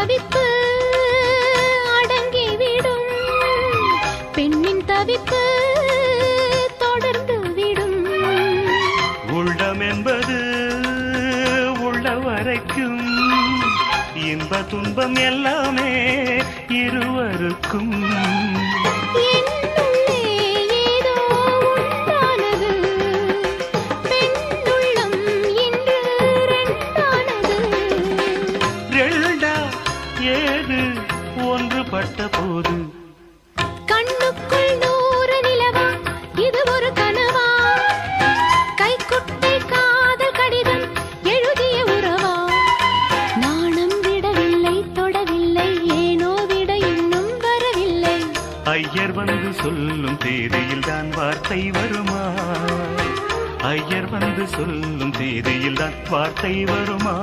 தவிப்பு அடங்கிவிடும், பெண்ணின் தவிப்பு தொடர்ந்து விடும். உள்ளம் என்பது உள்ள வரைக்கும் இன்ப துன்பம் எல்லாமே இருவருக்கும். ஏது ஒன்றுபட்ட போது கண்ணுக்குள் 100 நிலவா, இது ஒரு கனவா? கைக்குட்டை காதல் கடிதம் எழுதிய உறவா? நாணம் விடவில்லை, தொடவில்லை, ஏனோ விட இன்னும் வரவில்லை. ஐயர் வந்து சொல்லும் தேதியில் தான் வார்த்தை வருமா? ஐயர் வந்து சொல்லும் தேதியில் தான் வார்த்தை வருமா?